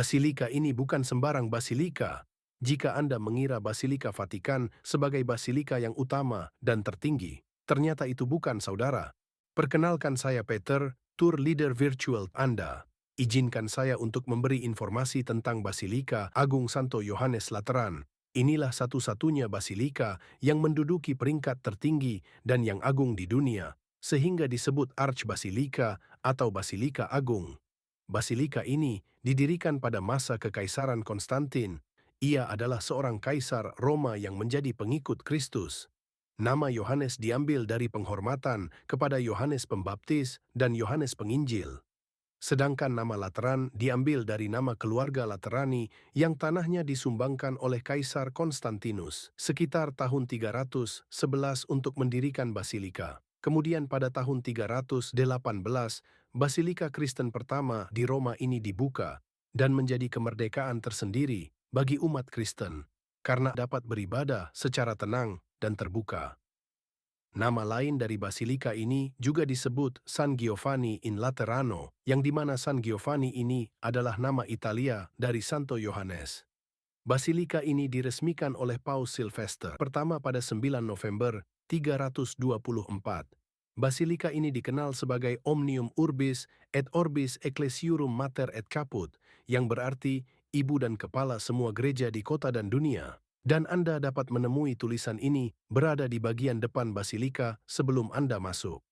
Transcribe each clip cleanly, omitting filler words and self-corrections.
Basilika ini bukan sembarang basilika. Jika Anda mengira Basilika Vatikan sebagai basilika yang utama dan tertinggi, ternyata itu bukan, saudara. Perkenalkan, saya Peter, tour leader virtual Anda. Izinkan saya untuk memberi informasi tentang Basilika Agung Santo Yohanes Lateran. Inilah satu-satunya basilika yang menduduki peringkat tertinggi dan yang agung di dunia, sehingga disebut Archbasilika atau Basilika Agung. Basilika ini didirikan pada masa Kekaisaran Konstantin. Ia adalah seorang kaisar Roma yang menjadi pengikut Kristus. Nama Yohanes diambil dari penghormatan kepada Yohanes Pembaptis dan Yohanes Penginjil. Sedangkan nama Lateran diambil dari nama keluarga Laterani yang tanahnya disumbangkan oleh Kaisar Konstantinus sekitar tahun 311 untuk mendirikan basilika. Kemudian pada tahun 318, basilika Kristen pertama di Roma ini dibuka dan menjadi kemerdekaan tersendiri bagi umat Kristen karena dapat beribadah secara tenang dan terbuka. Nama lain dari basilika ini juga disebut San Giovanni in Laterano, yang dimana San Giovanni ini adalah nama Italia dari Santo Yohanes. Basilika ini diresmikan oleh Paus Sylvester pertama pada 9 November 324. Basilika ini dikenal sebagai Omnium Urbis et Orbis Ecclesiarum Mater et Caput, yang berarti ibu dan kepala semua gereja di kota dan dunia. Dan Anda dapat menemui tulisan ini berada di bagian depan basilika sebelum Anda masuk.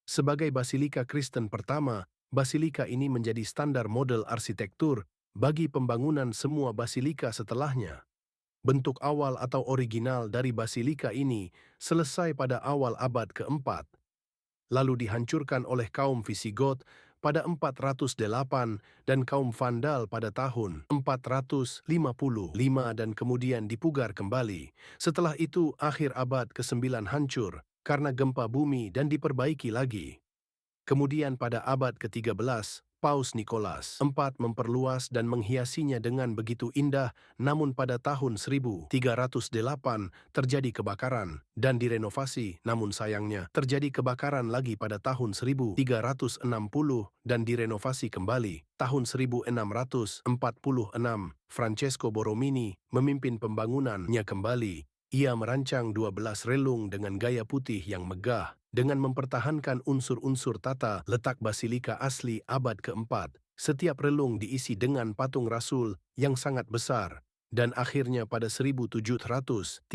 Sebagai basilika Kristen pertama, basilika ini menjadi standar model arsitektur bagi pembangunan semua basilika setelahnya. Bentuk awal atau original dari basilika ini selesai pada awal abad keempat, lalu dihancurkan oleh kaum Visigot pada 408 dan kaum Vandal pada tahun 455 dan kemudian dipugar kembali. Setelah itu akhir abad ke-9 hancur karena gempa bumi dan diperbaiki lagi. Kemudian pada abad ke-13, Paus Nikolas IV memperluas dan menghiasinya dengan begitu indah, namun pada tahun 1308 terjadi kebakaran dan direnovasi, namun sayangnya terjadi kebakaran lagi pada tahun 1360 dan direnovasi kembali. Tahun 1646, Francesco Borromini memimpin pembangunannya kembali. Ia merancang 12 relung dengan gaya putih yang megah, dengan mempertahankan unsur-unsur tata letak basilika asli abad keempat. Setiap relung diisi dengan patung rasul yang sangat besar, dan akhirnya pada 1734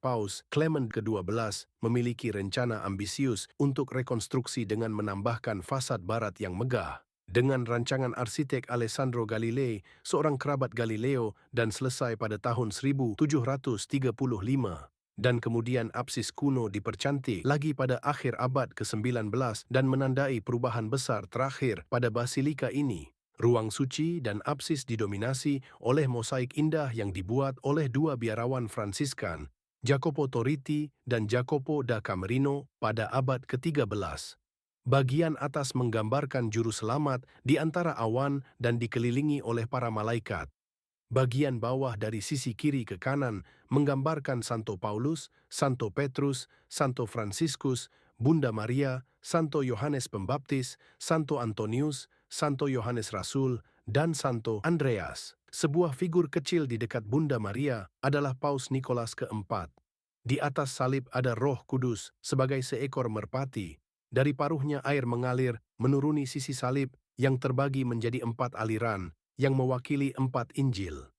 Paus Clement ke-12 memiliki rencana ambisius untuk rekonstruksi dengan menambahkan fasad barat yang megah. Dengan rancangan arsitek Alessandro Galilei, seorang kerabat Galileo, dan selesai pada tahun 1735. Dan kemudian apsis kuno dipercantik lagi pada akhir abad ke-19 dan menandai perubahan besar terakhir pada basilika ini. Ruang suci dan apsis didominasi oleh mosaik indah yang dibuat oleh dua biarawan Fransiskan, Jacopo Toriti dan Jacopo da Camerino pada abad ke-13. Bagian atas menggambarkan juru selamat di antara awan dan dikelilingi oleh para malaikat. Bagian bawah dari sisi kiri ke kanan menggambarkan Santo Paulus, Santo Petrus, Santo Franciscus, Bunda Maria, Santo Yohanes Pembaptis, Santo Antonius, Santo Yohanes Rasul, dan Santo Andreas. Sebuah figur kecil di dekat Bunda Maria adalah Paus Nikolas keempat. Di atas salib ada Roh Kudus sebagai seekor merpati. Dari paruhnya air mengalir menuruni sisi salib yang terbagi menjadi 4 aliran yang mewakili 4 Injil.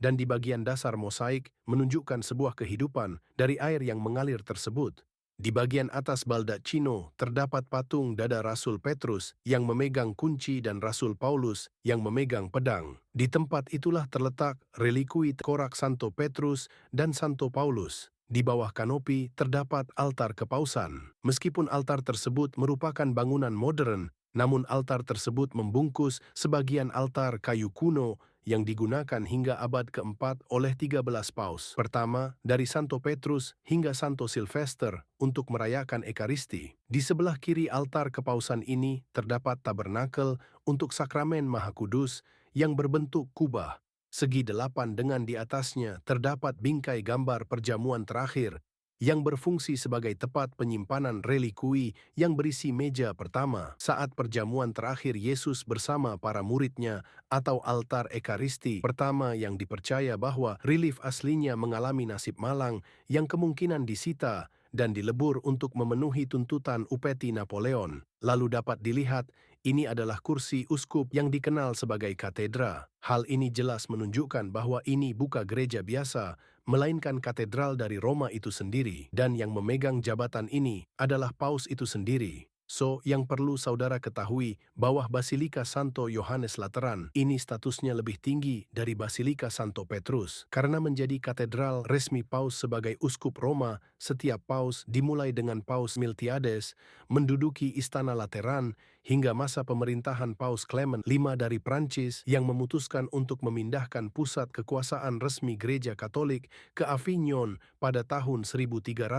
Dan di bagian dasar mosaik menunjukkan sebuah kehidupan dari air yang mengalir tersebut. Di bagian atas baldacchino terdapat patung dada Rasul Petrus yang memegang kunci dan Rasul Paulus yang memegang pedang. Di tempat itulah terletak relikui korak Santo Petrus dan Santo Paulus. Di bawah kanopi terdapat altar kepausan. Meskipun altar tersebut merupakan bangunan modern, namun altar tersebut membungkus sebagian altar kayu kuno yang digunakan hingga abad keempat oleh 13 paus. Pertama, dari Santo Petrus hingga Santo Sylvester untuk merayakan Ekaristi. Di sebelah kiri altar kepausan ini terdapat tabernakel untuk sakramen Maha Kudus yang berbentuk kubah. Segi 8 dengan di atasnya terdapat bingkai gambar perjamuan terakhir yang berfungsi sebagai tempat penyimpanan relikui yang berisi meja pertama saat perjamuan terakhir Yesus bersama para muridnya atau altar ekaristi pertama yang dipercaya bahwa relief aslinya mengalami nasib malang yang kemungkinan disita dan dilebur untuk memenuhi tuntutan upeti Napoleon. Lalu dapat dilihat, ini adalah kursi uskup yang dikenal sebagai katedra. Hal ini jelas menunjukkan bahwa ini bukan gereja biasa, melainkan katedral dari Roma itu sendiri, dan yang memegang jabatan ini adalah Paus itu sendiri. So, yang perlu saudara ketahui bahwa Basilika Santo Yohanes Lateran ini statusnya lebih tinggi dari Basilika Santo Petrus karena menjadi katedral resmi Paus sebagai uskup Roma. Setiap Paus dimulai dengan Paus Miltiades menduduki istana Lateran hingga masa pemerintahan Paus Clement V dari Prancis yang memutuskan untuk memindahkan pusat kekuasaan resmi Gereja Katolik ke Avignon pada tahun 1305.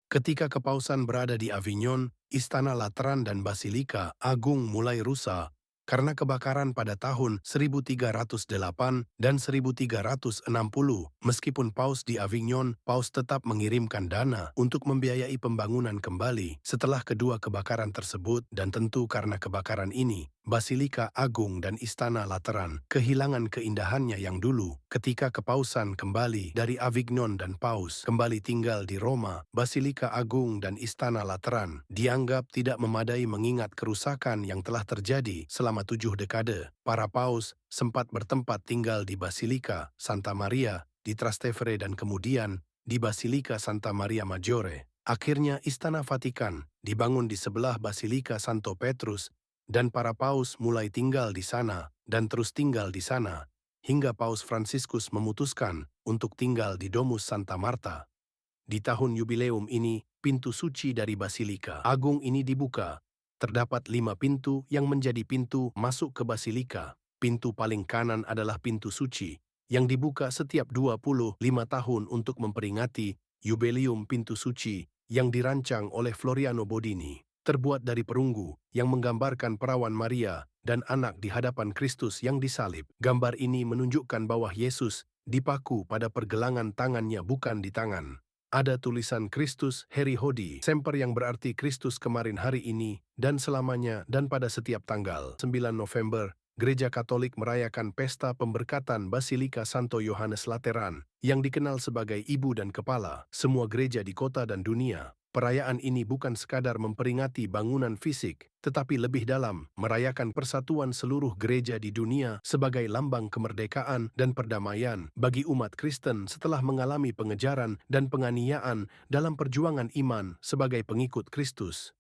Ketika kepausan berada di Avignon, istana Lateran dan Basilika Agung mulai rusak karena kebakaran pada tahun 1308 dan 1360. Meskipun Paus di Avignon, Paus tetap mengirimkan dana untuk membiayai pembangunan kembali setelah kedua kebakaran tersebut, dan tentu karena kebakaran ini, Basilika Agung dan Istana Lateran kehilangan keindahannya yang dulu. Ketika kepausan kembali dari Avignon dan Paus kembali tinggal di Roma, Basilika Agung dan Istana Lateran dianggap tidak memadai mengingat kerusakan yang telah terjadi selama 7 dekade. Para Paus sempat bertempat tinggal di Basilika Santa Maria di Trastevere dan kemudian di Basilika Santa Maria Maggiore. Akhirnya Istana Vatikan dibangun di sebelah Basilika Santo Petrus dan para Paus mulai tinggal di sana dan terus tinggal di sana hingga Paus Fransiskus memutuskan untuk tinggal di Domus Santa Marta. Di tahun jubileum ini, pintu suci dari Basilika Agung ini dibuka. Terdapat 5 pintu yang menjadi pintu masuk ke Basilika. Pintu paling kanan adalah pintu suci, yang dibuka setiap 25 tahun untuk memperingati jubileum pintu suci yang dirancang oleh Floriano Bodini. Terbuat dari perunggu yang menggambarkan perawan Maria dan anak di hadapan Kristus yang disalib. Gambar ini menunjukkan bahwa Yesus dipaku pada pergelangan tangannya, bukan di tangan. Ada tulisan Kristus Heri Hodi, semper yang berarti Kristus kemarin, hari ini, dan selamanya, dan pada setiap tanggal 9 November, Gereja Katolik merayakan pesta pemberkatan Basilika Santo Yohanes Lateran, yang dikenal sebagai ibu dan kepala semua gereja di kota dan dunia. Perayaan ini bukan sekadar memperingati bangunan fisik, tetapi lebih dalam, merayakan persatuan seluruh gereja di dunia sebagai lambang kemerdekaan dan perdamaian bagi umat Kristen setelah mengalami pengejaran dan penganiayaan dalam perjuangan iman sebagai pengikut Kristus.